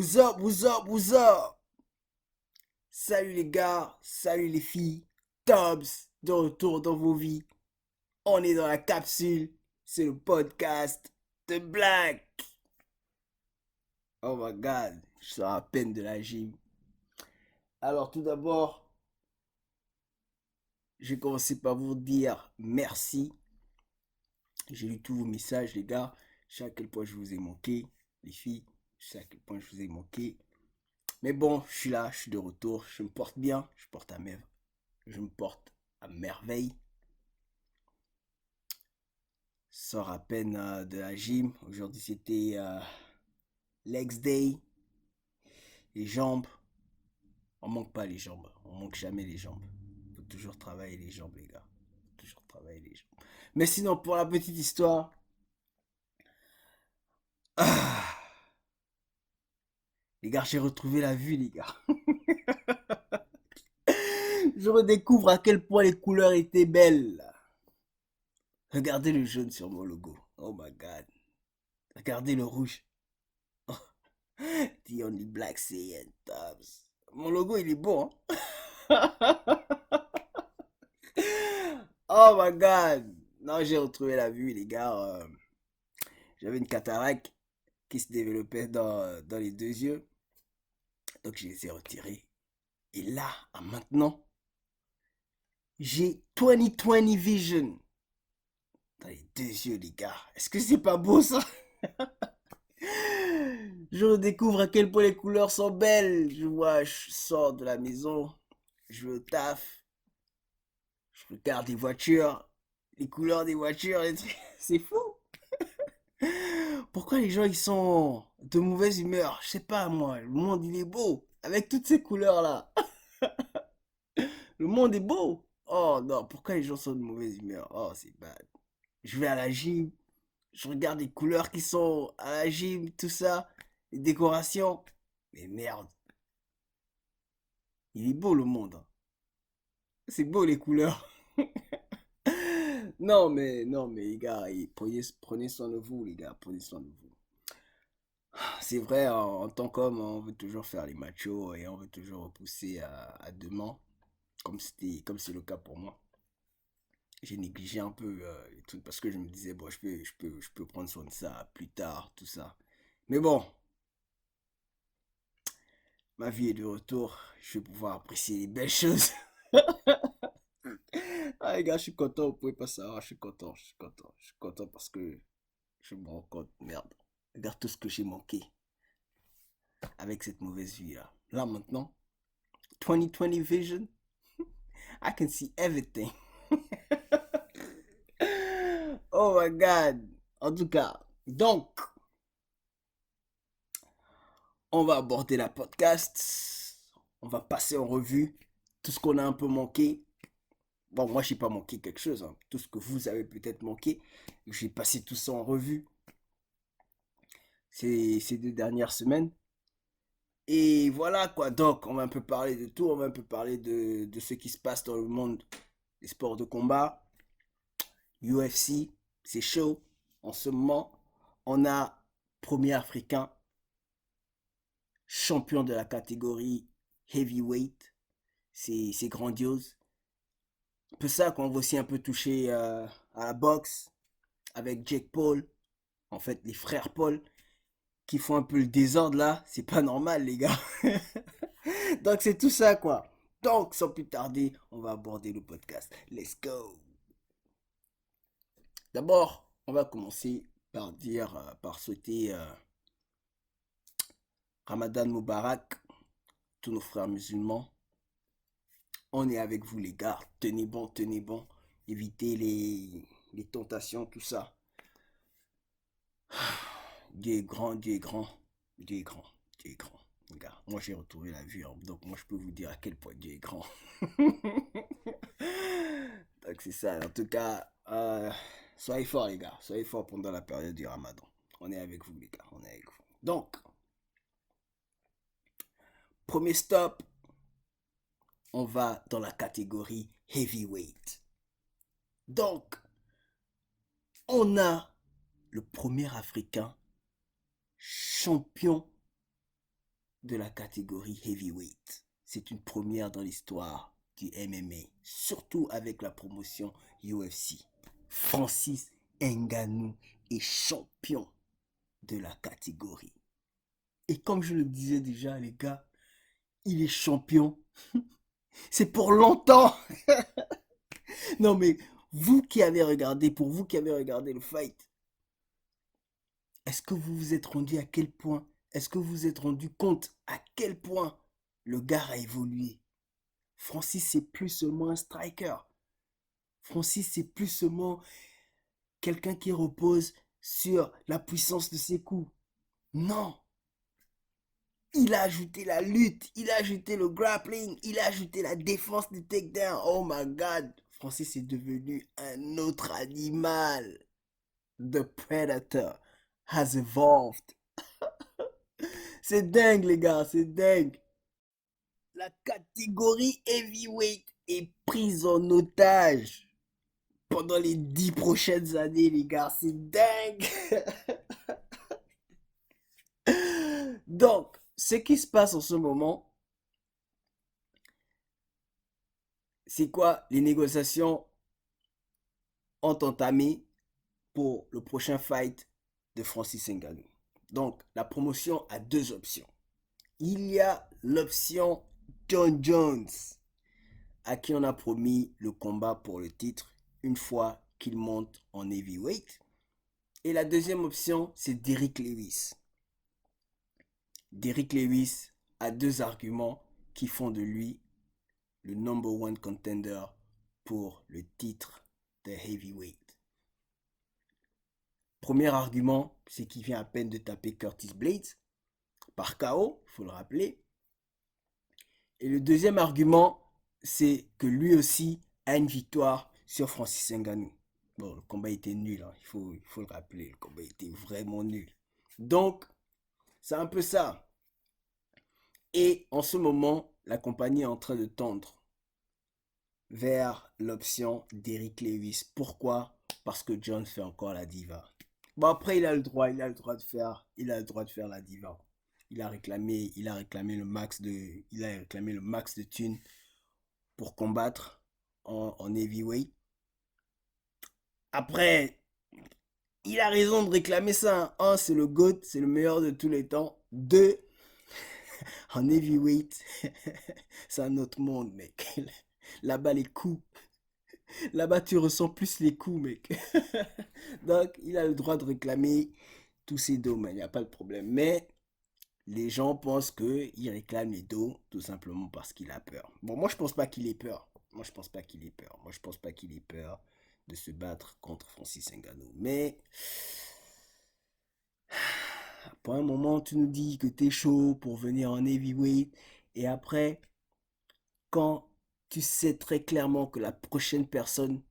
What's up, what's up, what's up? Salut les gars, salut les filles. Tubbs, de retour dans vos vies. On est dans la capsule. C'est le podcast de Black. Oh my god, je sors à peine de la gym. Alors tout d'abord, je vais commencer par vous dire merci. J'ai lu tous vos messages les gars. Je sais à quel point je vous ai manqué. Les filles, je sais à quel point je vous ai manqué. Mais bon, je suis là, je suis de retour. Je me porte bien, je me porte à merveille. Sors à peine de la gym. Aujourd'hui c'était legs day. Les jambes. On manque pas les jambes. On manque jamais les jambes. Faut toujours travailler les jambes les gars. Faut toujours travailler les jambes. Mais sinon pour la petite histoire. Ah, les gars j'ai retrouvé la vue les gars. Je redécouvre à quel point les couleurs étaient belles. Regardez le jaune sur mon logo. Oh my god. Regardez le rouge. The only black Saiyan Tubbs. Mon logo il est beau hein. Oh my god! Non, j'ai retrouvé la vue, les gars. J'avais une cataracte qui se développait dans les deux yeux. Donc, je les ai retirés. Et là, à maintenant, j'ai 20/20 vision dans les deux yeux, les gars. Est-ce que c'est pas beau, ça? Je redécouvre à quel point les couleurs sont belles. Je vois, je sors de la maison, je vais au taf, je regarde les voitures, les couleurs des voitures, les trucs. C'est fou! Pourquoi les gens ils sont de mauvaise humeur? Je sais pas moi, le monde il est beau avec toutes ces couleurs là. Le monde est beau. Oh non, pourquoi les gens sont de mauvaise humeur? Oh, c'est bad. Je vais à la gym, je regarde les couleurs qui sont à la gym, tout ça, les décorations. Mais merde, il est beau le monde, hein. C'est beau les couleurs. Non mais les gars, prenez soin de vous les gars, prenez soin de vous. C'est vrai, en tant qu'homme, on veut toujours faire les machos et on veut toujours repousser à demain, comme c'est le cas pour moi. J'ai négligé un peu les trucs parce que je me disais, bon, je peux prendre soin de ça plus tard, tout ça. Mais bon, ma vie est de retour, je vais pouvoir apprécier les belles choses. Ah les gars, je suis content, vous pouvez pas savoir, je suis content parce que je me rends compte, merde, regarde tout ce que j'ai manqué avec cette mauvaise vie là. Là maintenant, 20/20 vision, I can see everything. Oh my god. En tout cas, donc, on va aborder la podcast. On va passer en revue tout ce qu'on a un peu manqué. Bon, moi, j'ai pas manqué quelque chose, hein. Tout ce que vous avez peut-être manqué. J'ai passé tout ça en revue ces deux dernières semaines. Et voilà quoi. Donc, on va un peu parler de tout. On va un peu parler de ce qui se passe dans le monde des sports de combat. UFC, c'est chaud. En ce moment, on a premier africain champion de la catégorie heavyweight. C'est grandiose. Un peu ça qu'on va aussi un peu toucher à la boxe avec Jake Paul. En fait, les frères Paul qui font un peu le désordre là. C'est pas normal, les gars. Donc, c'est tout ça, quoi. Donc, sans plus tarder, on va aborder le podcast. Let's go. D'abord, on va commencer par souhaiter Ramadan Mubarak, tous nos frères musulmans. On est avec vous les gars, tenez bon, évitez les tentations, tout ça. Dieu est grand, Dieu est grand, Dieu est grand, Dieu est grand. Les gars, moi j'ai retrouvé la vue, hein, donc moi je peux vous dire à quel point Dieu est grand. Donc c'est ça, en tout cas, soyez forts les gars, soyez forts pendant la période du Ramadan. On est avec vous les gars, on est avec vous. Donc, premier stop, on va dans la catégorie heavyweight. Donc, on a le premier Africain champion de la catégorie heavyweight. C'est une première dans l'histoire du MMA, surtout avec la promotion UFC. Francis Ngannou est champion de la catégorie. Et comme je le disais déjà, les gars, il est champion. C'est pour longtemps. Non mais, pour vous qui avez regardé le fight, est-ce que vous vous êtes rendu à quel point, est-ce que vous vous êtes rendu compte à quel point le gars a évolué? Francis, c'est plus seulement un striker. Francis, c'est plus seulement quelqu'un qui repose sur la puissance de ses coups. Non, il a ajouté la lutte, il a ajouté le grappling, il a ajouté la défense du takedown. Oh my god, Francis est devenu un autre animal. The Predator has evolved. C'est dingue les gars, c'est dingue. La catégorie heavyweight est prise en otage pendant les 10 prochaines années les gars, c'est dingue. Donc, ce qui se passe en ce moment, c'est quoi? Les négociations ont entamé pour le prochain fight de Francis Ngannou. Donc, la promotion a deux options. Il y a l'option John Jones, à qui on a promis le combat pour le titre une fois qu'il monte en heavyweight. Et la deuxième option, c'est Derrick Lewis. Derrick Lewis a deux arguments qui font de lui le number one contender pour le titre de heavyweight. Premier argument, c'est qu'il vient à peine de taper Curtis Blades par KO, il faut le rappeler. Et le deuxième argument, c'est que lui aussi a une victoire sur Francis Ngannou. Bon, le combat était nul, hein. Il faut le rappeler, le combat était vraiment nul. Donc, c'est un peu ça. Et en ce moment, la compagnie est en train de tendre vers l'option d'Eric Lewis. Pourquoi? Parce que John fait encore la diva. Bon après il a le droit de faire, la diva. Il a réclamé le max de thunes pour combattre en heavyweight. Après, il a raison de réclamer ça. Un, c'est le GOAT, c'est le meilleur de tous les temps. Deux, en heavyweight, c'est un autre monde, mec. Là-bas, les coups. Là-bas, tu ressens plus les coups, mec. Donc, il a le droit de réclamer tous ses domaines, il n'y a pas de problème. Mais les gens pensent qu'il réclame les dos tout simplement parce qu'il a peur. Bon, moi, je pense pas qu'il ait peur. Moi, je pense pas qu'il ait peur. Moi, je pense pas qu'il ait peur de se battre contre Francis Ngannou. Mais pour un moment, tu nous dis que t'es chaud pour venir en heavyweight. Et après, quand tu sais très clairement que la prochaine personne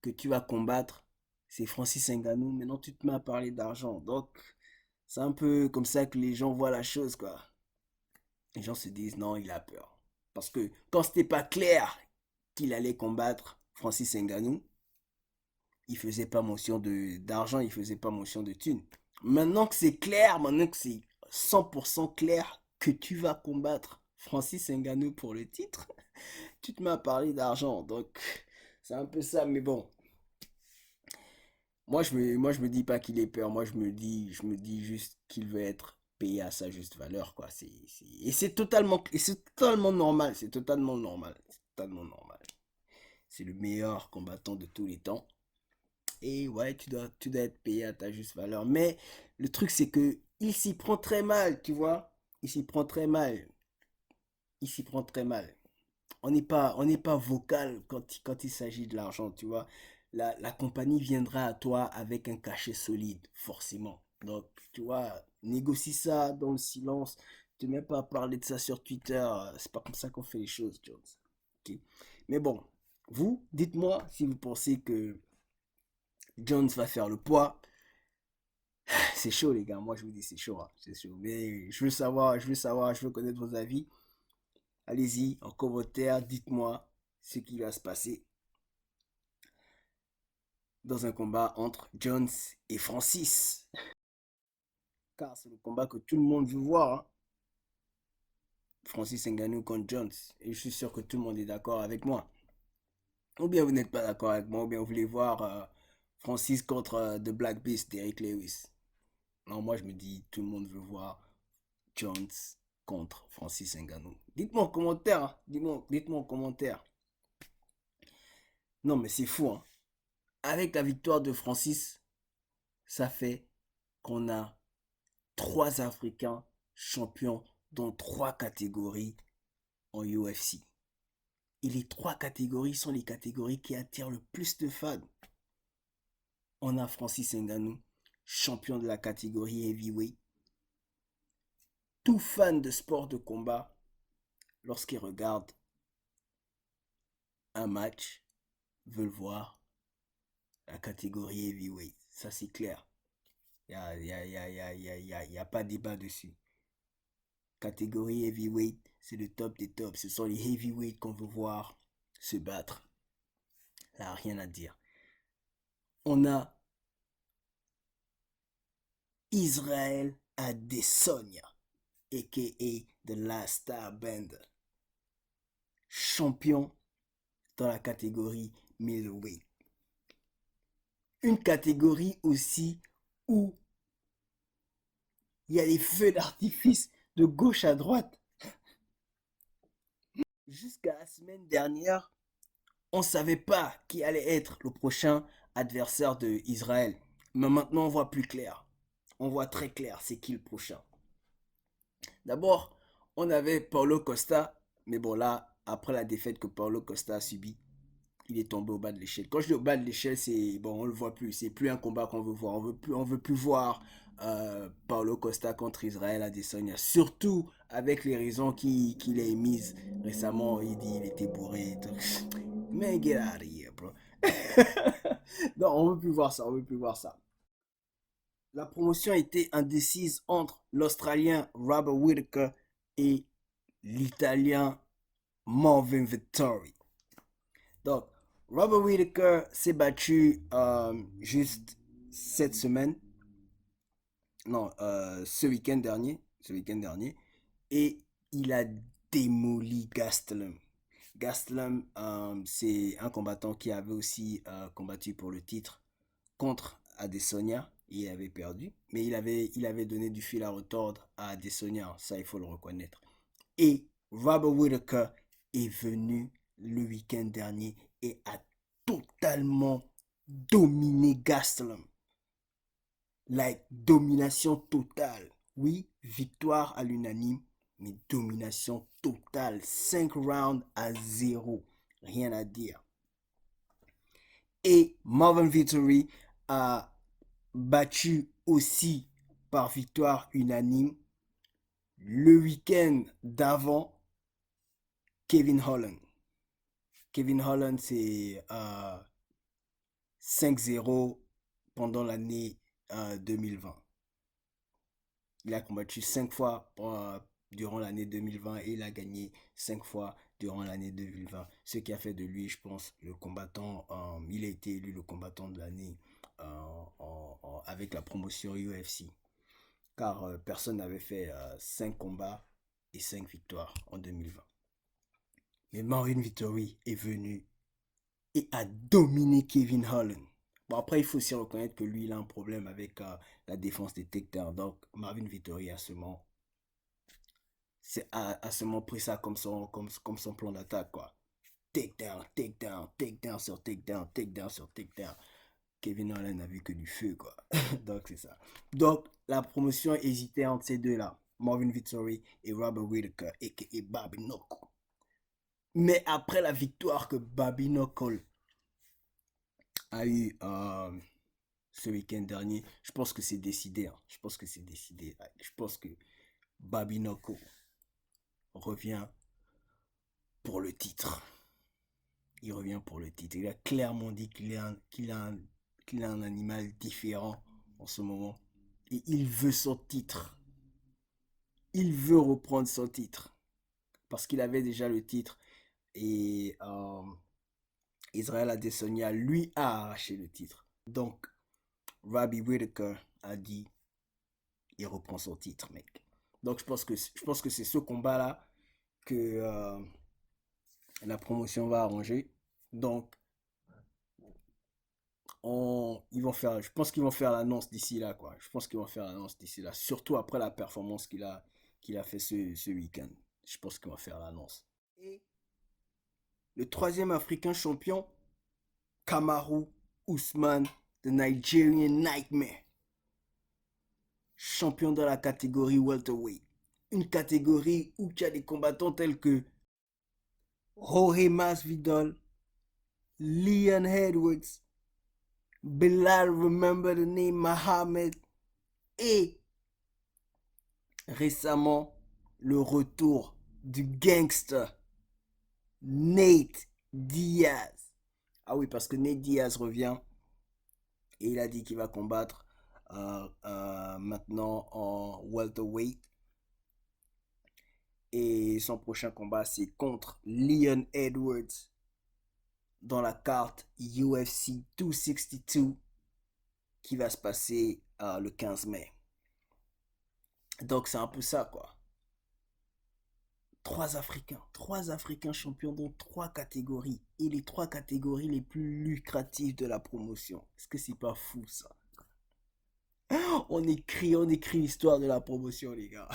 que tu vas combattre, c'est Francis Ngannou, maintenant tu te mets à parler d'argent. Donc, c'est un peu comme ça que les gens voient la chose, quoi. Les gens se disent, non, il a peur. Parce que quand c'était pas clair qu'il allait combattre Francis Ngannou, il faisait pas mention d'argent, il faisait pas mention de thunes. Maintenant que c'est clair, maintenant que c'est 100% clair que tu vas combattre Francis Ngannou pour le titre, tu te mets à parler d'argent. Donc, c'est un peu ça, mais bon. Moi, je me dis pas qu'il ait peur. Moi, je me dis juste qu'il veut être payé à sa juste valeur, quoi. Et c'est totalement normal. C'est totalement normal. C'est totalement normal. C'est le meilleur combattant de tous les temps. Et ouais, tu dois être payé à ta juste valeur. Mais le truc, c'est que il s'y prend très mal, tu vois. Il s'y prend très mal. Il s'y prend très mal. On n'est pas vocal quand il s'agit de l'argent, tu vois. La compagnie viendra à toi avec un cachet solide, forcément. Donc, tu vois, négocie ça dans le silence. Tu n'es même pas à parler de ça sur Twitter. C'est pas comme ça qu'on fait les choses, Jones. Ok. Mais bon, vous, dites-moi si vous pensez que Jones va faire le poids. C'est chaud, les gars. Moi, je vous dis, c'est chaud, hein. C'est chaud. Mais je veux connaître vos avis. Allez-y, en commentaire, dites-moi ce qui va se passer dans un combat entre Jones et Francis. Car c'est le combat que tout le monde veut voir, hein. Francis Ngannou contre Jones. Et je suis sûr que tout le monde est d'accord avec moi. Ou bien vous n'êtes pas d'accord avec moi, ou bien vous voulez voir Francis contre The Black Beast d'Eric Lewis. Non, moi je me dis, tout le monde veut voir Jones contre Francis Ngannou. Dites-moi en commentaire, hein. Dites-moi en commentaire. Non, mais c'est fou, hein. Avec la victoire de Francis, ça fait qu'on a 3 Africains champions dans 3 catégories en UFC. Et les 3 catégories sont les catégories qui attirent le plus de fans. On a Francis Ngannou, champion de la catégorie heavyweight. Tout fan de sport de combat, lorsqu'il regarde un match, veut le voir la catégorie heavyweight. Ça, c'est clair. Il n'y a pas de débat dessus. Catégorie heavyweight, c'est le top des tops. Ce sont les heavyweights qu'on veut voir se battre. Là, rien à dire. On a Israel Adesanya, a.k.a. The Last Star Band, champion dans la catégorie middleweight. Une catégorie aussi où il y a des feux d'artifice de gauche à droite. Jusqu'à la semaine dernière, on ne savait pas qui allait être le prochain adversaire de Israël. Mais maintenant, on voit plus clair. On voit très clair c'est qui le prochain. D'abord, on avait Paulo Costa. Mais bon, là, après la défaite que Paulo Costa a subie, il est tombé au bas de l'échelle. Quand je dis au bas de l'échelle, c'est bon, on le voit plus. C'est plus un combat qu'on veut voir. On veut plus voir Paulo Costa contre Israël Adesanya. Surtout avec les raisons qu'il a émises récemment. Il dit il était bourré. Mais get out of here, bro. Non, on veut plus voir ça. On veut plus voir ça. La promotion était indécise entre l'Australien Robert Whittaker et l'Italien Marvin Vettori. Donc, Robert Whittaker s'est battu juste cette semaine, non, ce week-end dernier, et il a démoli Gastelum. Gastelum, c'est un combattant qui avait aussi combattu pour le titre contre Adesanya. Il avait perdu, mais il avait donné du fil à retordre à Adesanya, ça il faut le reconnaître. Et Robert Whittaker est venu le week-end dernier et a totalement dominé Gastelum. Like, domination totale. Oui, victoire à l'unanime, mais domination totale. 5 rounds à 0. Rien à dire. Et Marvin Vettori a battu aussi par victoire unanime le week-end d'avant Kevin Holland. Kevin Holland, c'est 5-0 pendant l'année 2020. Il a combattu 5 fois durant l'année 2020 et il a gagné 5 fois durant l'année 2020. Ce qui a fait de lui, je pense, le combattant, il a été élu le combattant de l'année avec la promotion UFC. Car personne n'avait fait 5 combats et 5 victoires en 2020. Mais Marvin Vettori est venu et a dominé Kevin Holland. Bon, après, il faut aussi reconnaître que lui, il a un problème avec la défense des takedowns. Donc, Marvin Vettori a seulement pris ça comme son plan d'attaque, quoi. Takedown, takedown, takedown sur takedown, takedown sur takedown. Kevin Holland n'a vu que du feu, quoi. Donc, c'est ça. Donc, la promotion hésitait entre ces deux-là. Marvin Vettori et Robert Whittaker, a.k.a. Bobby Knuckle. Mais après la victoire que Bobby Knuckle a eu ce week-end dernier, je pense que c'est décidé. Hein. Je pense que c'est décidé. Je pense que Bobby Knuckle revient pour le titre. Il revient pour le titre. Il a clairement dit qu'il a un animal différent en ce moment. Et il veut son titre. Il veut reprendre son titre. Parce qu'il avait déjà le titre. Et Israel Adesanya lui a arraché le titre. Donc, Robbie Whittaker a dit, il reprend son titre, mec. Donc, je pense que c'est ce combat-là que la promotion va arranger. Donc, je pense qu'ils vont faire l'annonce d'ici là, quoi. Je pense qu'ils vont faire l'annonce d'ici là. Surtout après la performance qu'il a fait ce week-end. Je pense qu'ils vont faire l'annonce. Et le troisième Africain champion, Kamaru Usman, the Nigerian Nightmare. Champion dans la catégorie welterweight. Une catégorie où tu as des combattants tels que Jorge Masvidal, Leon Edwards, Bilal, remember the name, Mohamed, et récemment le retour du gangster Nate Diaz. Ah oui, parce que Nate Diaz revient et il a dit qu'il va combattre maintenant en welterweight. Et son prochain combat, c'est contre Leon Edwards dans la carte UFC 262 qui va se passer le 15 mai. Donc c'est un peu ça, quoi. Trois Africains champions dans trois catégories. Et les trois catégories les plus lucratives de la promotion. Est-ce que c'est pas fou, ça? On écrit l'histoire de la promotion, les gars.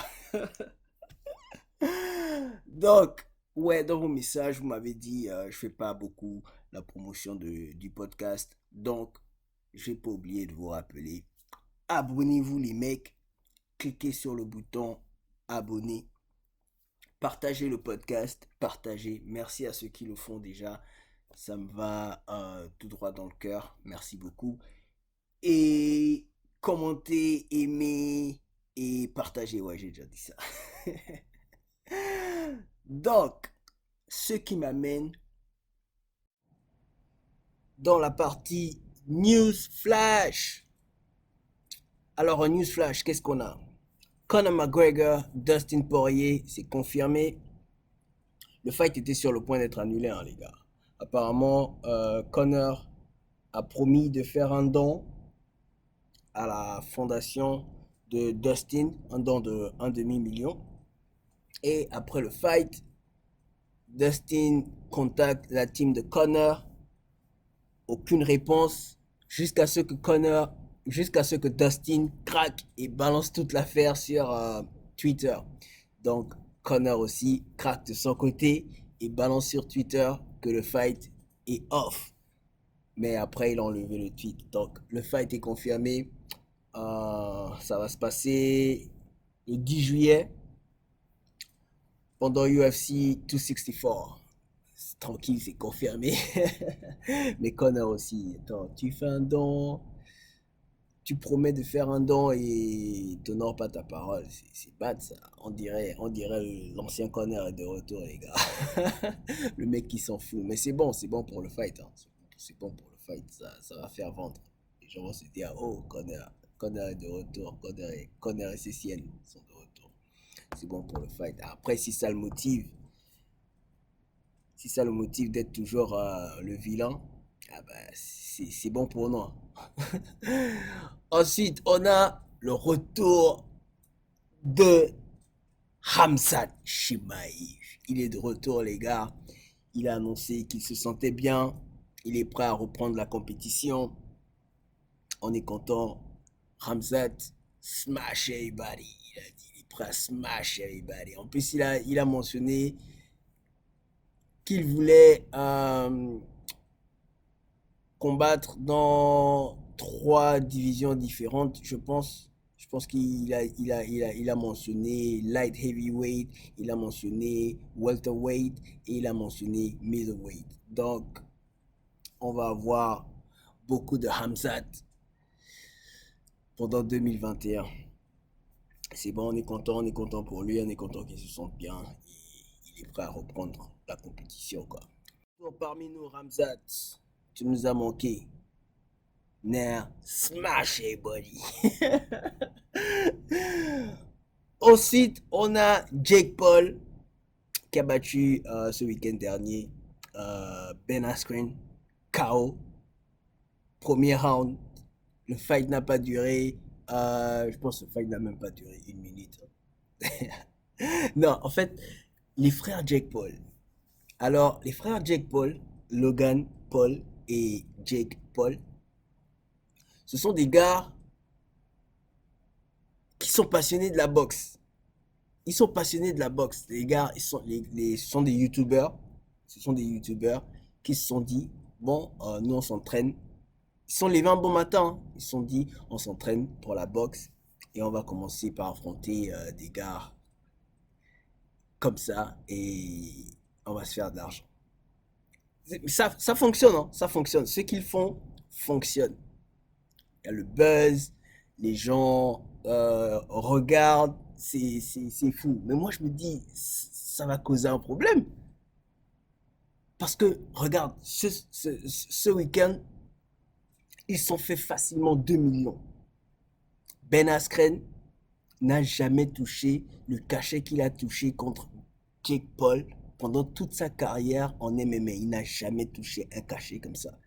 Donc, ouais, dans vos messages, vous m'avez dit, je fais pas beaucoup la promotion du podcast. Donc, je vais pas oublier de vous rappeler. Abonnez-vous, les mecs. Cliquez sur le bouton abonner. Partagez le podcast. Partagez. Merci à ceux qui le font déjà. Ça me va tout droit dans le cœur. Merci beaucoup. Et commentez, aimez et partagez. Ouais, j'ai déjà dit ça. Donc, ce qui m'amène dans la partie News Flash. Alors, en News Flash, qu'est-ce qu'on a? Conor McGregor, Dustin Poirier, c'est confirmé. Le fight était sur le point d'être annulé, hein, les gars. Apparemment, Conor a promis de faire un don à la fondation de Dustin, un don de 1,5 million. Et après le fight, Dustin contacte la team de Conor. Aucune réponse jusqu'à ce que Dustin craque et balance toute l'affaire sur Twitter. Donc Conor aussi craque de son côté et balance sur Twitter que le fight est off. Mais après il a enlevé le tweet. Donc le fight est confirmé. Ça va se passer le 10 juillet pendant UFC 264. Tranquille, c'est confirmé. Mais Conor aussi. Attends, tu fais un don, tu promets de faire un don et t'honores pas ta parole. C'est bad, ça. On dirait l'ancien Conor est de retour, les gars. Le mec qui s'en fout. Mais c'est bon pour le fight, hein. C'est bon pour le fight. Ça va faire vendre. Les gens vont se dire, oh, Conor est de retour. Conor et ses siennes sont de retour. C'est bon pour le fight. Après, si ça le motive d'être toujours le vilain, ah bah, c'est bon pour nous. Ensuite, on a le retour de Khamzat Chimaev. Il est de retour, les gars. Il a annoncé qu'il se sentait bien. Il est prêt à reprendre la compétition. On est content. Khamzat smash everybody. Il a dit il est prêt à smash everybody. En plus, il a mentionné qu'il voulait combattre dans 3 divisions différentes, je pense. Je pense qu'il a mentionné light heavyweight, il a mentionné welterweight et il a mentionné middleweight. Donc, on va avoir beaucoup de Khamzat pendant 2021. C'est bon, on est content pour lui, on est content qu'il se sente bien. Il est prêt à reprendre la compétition, quoi. Parmi nous, Khamzat, tu nous as manqué. Now, smash everybody. Ensuite, on a Jake Paul qui a battu ce week-end dernier Ben Askren, KO. Premier round. Le fight n'a pas duré. Je pense que le fight n'a même pas duré 1 minute. Non, en fait, Les frères Jake Paul. Alors, les frères Jake Paul, Logan Paul et Jake Paul, ce sont des gars qui sont passionnés de la boxe. Ils sont passionnés de la boxe. Les gars, ce sont des youtubeurs. Ce sont des youtubeurs qui se sont dit, bon, nous on s'entraîne. Ils sont levés un bon matin. Ils se sont dit, on s'entraîne pour la boxe. Et on va commencer par affronter des gars comme ça. Et on va se faire de l'argent. Ça fonctionne, hein, ça fonctionne. Ce qu'ils font fonctionne. Il y a le buzz, les gens regardent, c'est fou. Mais moi, je me dis, ça va causer un problème. Parce que, regarde, ce week-end, ils sont fait facilement 2 millions. Ben Askren n'a jamais touché le cachet qu'il a touché contre Jake Paul pendant toute sa carrière en MMA. Il n'a jamais touché un cachet comme ça.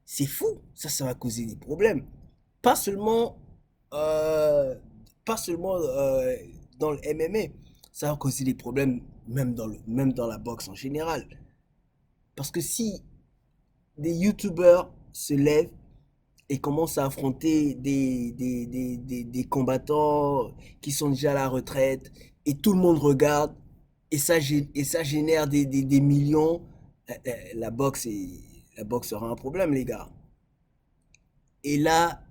C'est fou, ça va causer des problèmes. Pas seulement, euh, pas seulement dans le MMA, ça va causer des problèmes même dans la boxe en général. Parce que si des youtubeurs se lèvent et commencent à affronter des combattants qui sont déjà à la retraite et tout le monde regarde et ça génère des millions, la boxe, la boxe aura un problème, les gars. Et là,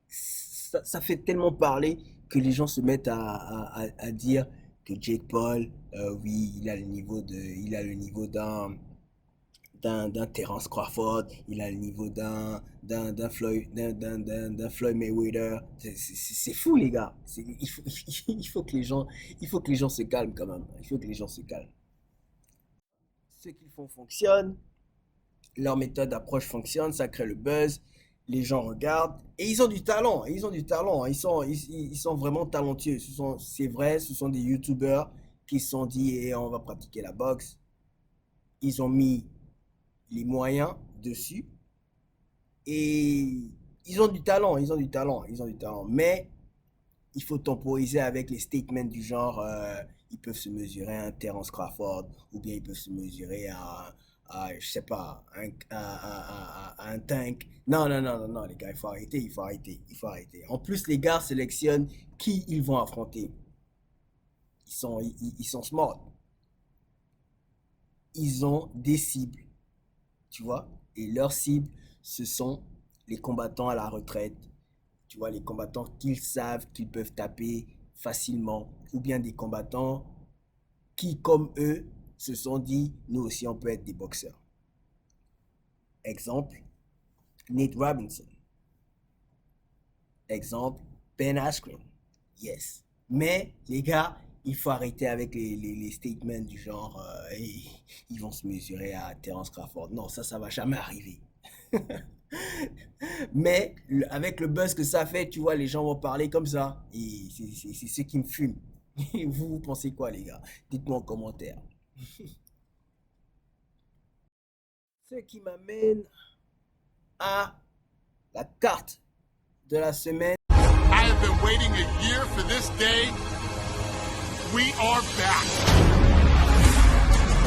ça fait tellement parler que les gens se mettent à dire que Jake Paul, oui, il a le niveau d'un Terence Crawford, il a le niveau d'un Floyd Mayweather. C'est fou, les gars. Il faut que les gens, il faut que les gens se calment quand même. Il faut que les gens se calment. Ce qu'ils font fonctionne, leur méthode d'approche fonctionne, ça crée le buzz, les gens regardent et ils ont du talent, ils ont du talent, ils sont vraiment talentueux. C'est vrai, ce sont des youtubeurs qui se sont dit eh, on va pratiquer la boxe. Ils ont mis les moyens dessus et ils ont du talent, ils ont du talent, ils ont du talent. Mais il faut temporiser avec les statements du genre ils peuvent se mesurer à un Terence Crawford ou bien ils peuvent se mesurer je sais pas, à un tank. Non, non, non, non, non, les gars, il faut arrêter, il faut arrêter, il faut arrêter. En plus, les gars sélectionnent qui ils vont affronter. Ils sont smart. Ils ont des cibles, tu vois. Et leurs cibles, ce sont les combattants à la retraite, tu vois, les combattants qu'ils savent qu'ils peuvent taper facilement, ou bien des combattants qui, comme eux, se sont dit, nous aussi, on peut être des boxeurs. Exemple, Nate Robinson. Exemple, Ben Askren. Yes. Mais, les gars, il faut arrêter avec les statements du genre, ils vont se mesurer à Terence Crawford. Non, ça va jamais arriver. Mais avec le buzz que ça fait, tu vois, les gens vont parler comme ça. Et c'est ce qui me fume. Et vous pensez quoi, les gars? Dites-moi en commentaire. Ce qui m'amène à la carte de la semaine. I have been waiting a year for this day. We are back.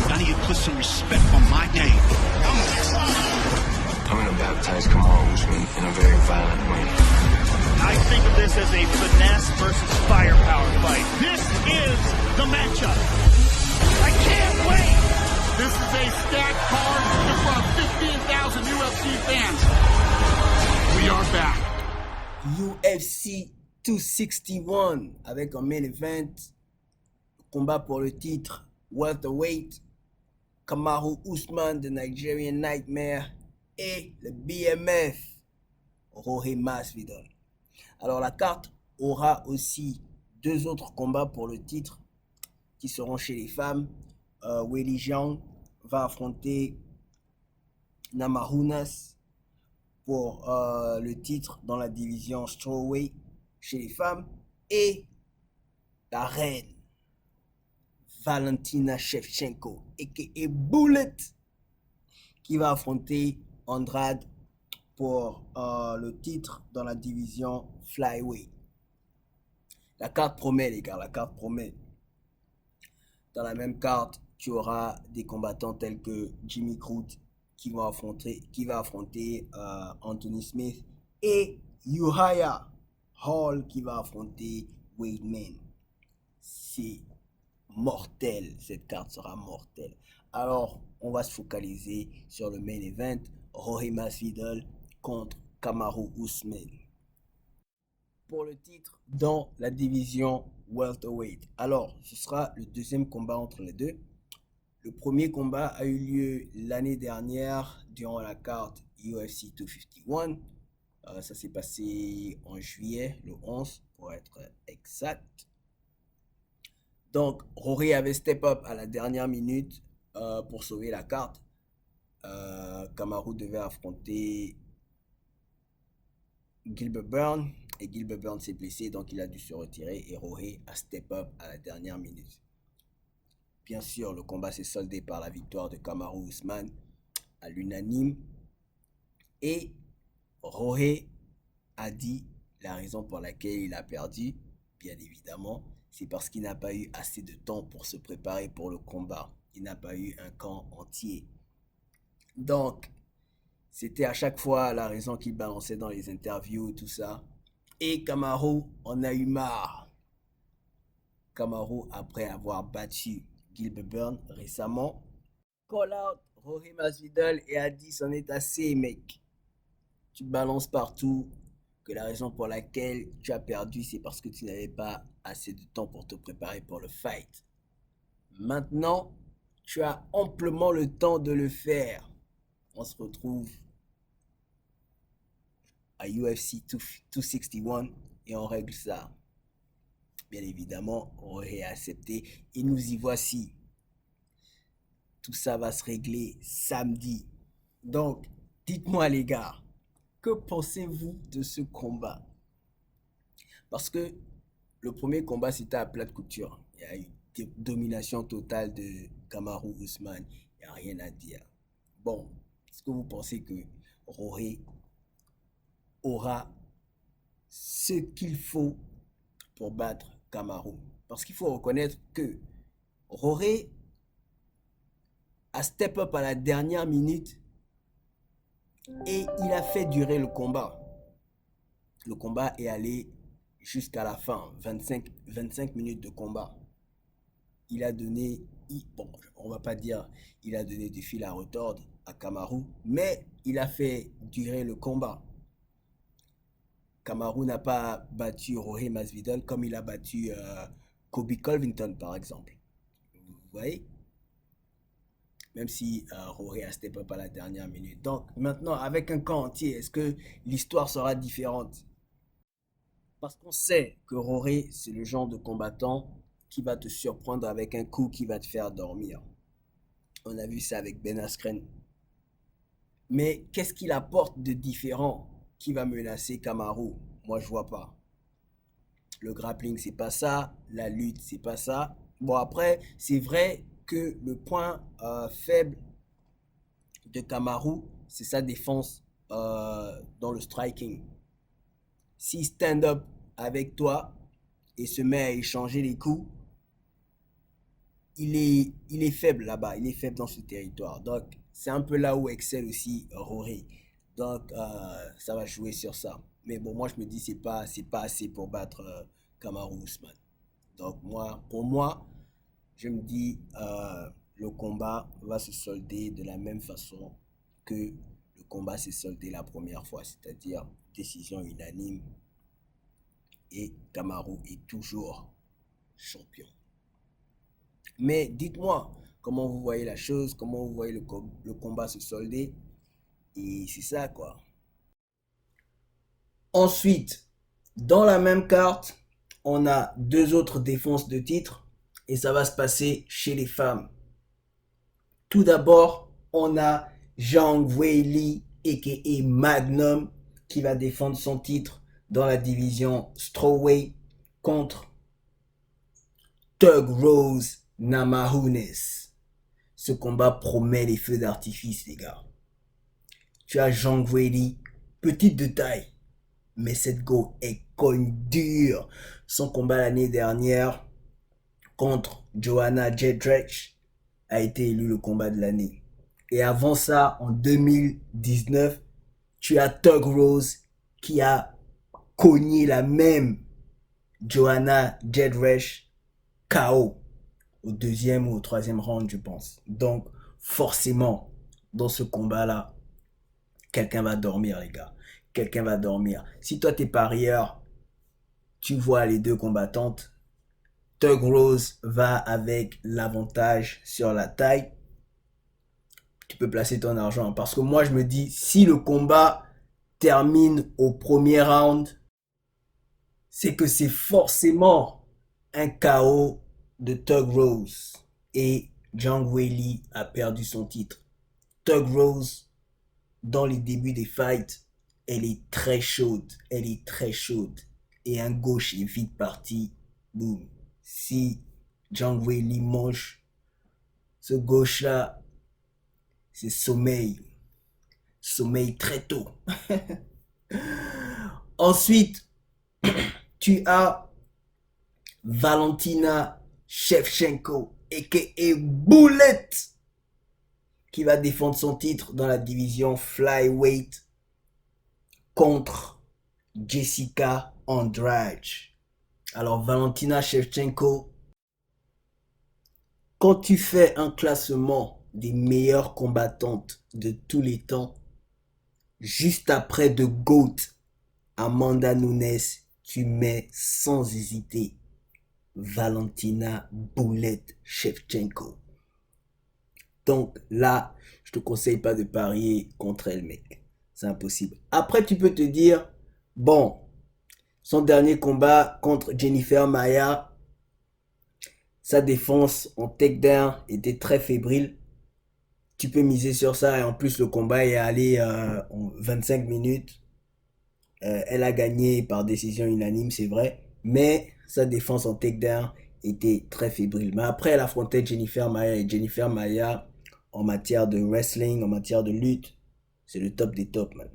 I need you to put some respect on my name. I'm going to baptize Kamaru Usman in a very violent way. I think of this as a finesse versus firepower fight. This is the matchup. I can't wait. This is a stacked card in front of 15,000 UFC fans. We are back. UFC 261 avec un main event, combat pour le titre welterweight, Kamaru Usman, the Nigerian Nightmare, et le BMF, Jorge Masvidal. Alors la carte aura aussi deux autres combats pour le titre qui seront chez les femmes. Weili Zhang va affronter Namajunas pour le titre dans la division strawweight chez les femmes, et la reine Valentina Shevchenko aka Bullet qui va affronter Andrade pour le titre dans la division flyweight. La carte promet, les gars, la carte promet. Dans la même carte, tu auras des combattants tels que Jimmy Crute qui va affronter Anthony Smith et Uriah Hall qui va affronter Wade Man. C'est mortel, cette carte sera mortelle. Alors, on va se focaliser sur le main event, Jorge Masvidal contre Kamaru Usman. Pour le titre dans la division welterweight. Alors, ce sera le deuxième combat entre les deux. Le premier combat a eu lieu l'année dernière durant la carte UFC 251. Ça s'est passé en juillet, le 11 pour être exact. Donc, Rory avait step up à la dernière minute pour sauver la carte. Kamaru devait affronter Gilbert Burns et Gilbert Burns s'est blessé, donc il a dû se retirer et Rory a step up à la dernière minute. Bien sûr, le combat s'est soldé par la victoire de Kamaru Usman à l'unanime et Rory a dit la raison pour laquelle il a perdu, bien évidemment, c'est parce qu'il n'a pas eu assez de temps pour se préparer pour le combat. Il n'a pas eu un camp entier. Donc, c'était à chaque fois la raison qu'il balançait dans les interviews, tout ça. Et Kamaru en a eu marre. Kamaru, après avoir battu Gilbert Burns récemment, call out Jorge Masvidal et a dit c'en est assez, mec. Tu balances partout que la raison pour laquelle tu as perdu, c'est parce que tu n'avais pas assez de temps pour te préparer pour le fight. Maintenant, tu as amplement le temps de le faire. On se retrouve à UFC 261 et on règle ça. Bien évidemment, on aurait accepté et nous y voici. Tout ça va se régler samedi. Donc, dites-moi les gars, que pensez-vous de ce combat? Parce que le premier combat, c'était à plate couture. Il y a eu une domination totale de Kamaru Usman. Il n'y a rien à dire. Bon, est-ce que vous pensez que Rory aura ce qu'il faut pour battre Kamaru? Parce qu'il faut reconnaître que Rory a step up à la dernière minute et il a fait durer le combat. Le combat est allé jusqu'à la fin, 25 minutes de combat. Il a donné, bon, on va pas dire il a donné du fil à retordre à Kamaru, mais il a fait durer le combat. Kamaru n'a pas battu Jorge Masvidal comme il a battu Kobe Covington, par exemple. Vous voyez? Même si Jorge a step up à la dernière minute. Donc, maintenant, avec un camp entier, est-ce que l'histoire sera différente? Parce qu'on sait que Jorge, c'est le genre de combattant qui va te surprendre avec un coup qui va te faire dormir. On a vu ça avec Ben Askren. Mais qu'est-ce qu'il apporte de différent qui va menacer Kamaru? Moi, je vois pas. Le grappling, c'est pas ça. La lutte, c'est pas ça. Bon, après, c'est vrai que le point faible de Kamaru, c'est sa défense dans le striking. S'il stand up avec toi et se met à échanger les coups, il est faible là-bas, il est faible dans ce territoire. Donc, c'est un peu là où excelle aussi Rory. Donc, ça va jouer sur ça. Mais bon, moi, je me dis, c'est pas assez pour battre Kamaru Usman. Donc, pour moi, je me dis, le combat va se solder de la même façon que le combat s'est soldé la première fois, c'est-à-dire décision unanime. Et Kamaru est toujours champion. Mais dites-moi comment vous voyez la chose, comment vous voyez le combat se solder. Et c'est ça, quoi. Ensuite, dans la même carte, on a deux autres défenses de titre. Et ça va se passer chez les femmes. Tout d'abord, on a Zhang Weili, a.k.a. Magnum, qui va défendre son titre dans la division Strawweight contre Thug Rose Namajunas. Ce combat promet les feux d'artifice, les gars. Tu as Zhang Weili, petite de taille, mais cette go est cogne dure. Son combat l'année dernière contre Joanna Jędrzejczyk a été élu le combat de l'année. Et avant ça, en 2019, tu as Thug Rose qui a cogné la même Joanna Jędrzejczyk KO au 2e ou au 3e round, je pense. Donc, forcément, dans ce combat-là, quelqu'un va dormir, les gars. Quelqu'un va dormir. Si toi, t'es parieur, tu vois les deux combattantes, Thug Rose va avec l'avantage sur la taille. Tu peux placer ton argent. Parce que moi, je me dis, si le combat termine au premier round, c'est que c'est forcément un KO de Thug Rose. Et Zhang Weili a perdu son titre. Thug Rose, dans les débuts des fights, elle est très chaude. Elle est très chaude. Et un gauche est vite parti. Boum. Si Zhang Weili mange ce gauche-là, c'est sommeil. Sommeil très tôt. Ensuite, tu as Valentina Shevchenko, a.k.a. Bullet, qui va défendre son titre dans la division flyweight contre Jessica Andrade. Alors, Valentina Shevchenko, quand tu fais un classement des meilleures combattantes de tous les temps, juste après de GOAT, Amanda Nunes, tu mets sans hésiter Valentina Bullet Shevchenko. Donc là, je te conseille pas de parier contre elle, mec. C'est impossible. Après, tu peux te dire, bon, son dernier combat contre Jennifer Maia, sa défense en takedown était très fébrile. Tu peux miser sur ça et en plus le combat est allé en 25 minutes. Elle a gagné par décision unanime, c'est vrai. Mais sa défense en takedown était très fébrile. Mais après, elle affrontait Jennifer Maia. Et Jennifer Maia, en matière de wrestling, en matière de lutte, c'est le top des tops, man.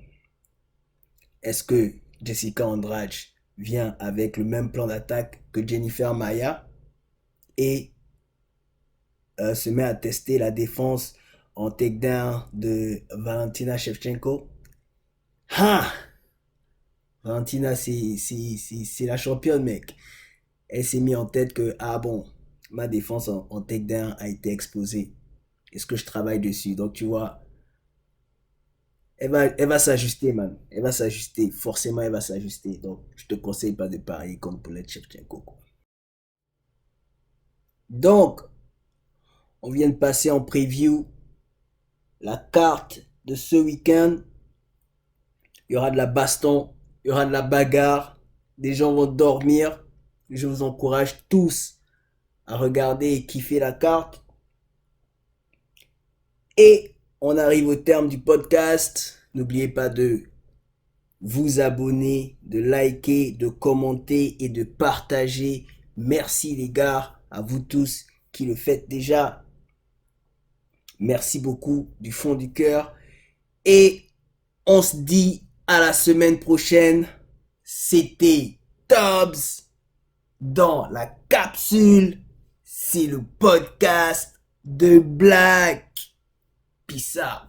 Est-ce que Jessica Andrade vient avec le même plan d'attaque que Jennifer Maia et se met à tester la défense en takedown de Valentina Shevchenko? Valentina, c'est la championne, mec. Elle s'est mis en tête que, ah bon, ma défense en takedown a été exposée. Est-ce que je travaille dessus? Donc, tu vois, elle va s'ajuster, man. Elle va s'ajuster. Forcément, elle va s'ajuster. Donc, je te conseille pas de parier contre Bullet Shevchenko. Donc, on vient de passer en preview la carte de ce week-end. Il y aura de la baston, il y aura de la bagarre. Des gens vont dormir. Je vous encourage tous à regarder et kiffer la carte. Et on arrive au terme du podcast. N'oubliez pas de vous abonner, de liker, de commenter et de partager. Merci les gars, à vous tous qui le faites déjà. Merci beaucoup du fond du cœur. Et on se dit à la semaine prochaine. C'était Tubbs dans la capsule. C'est le podcast de Black. Peace out.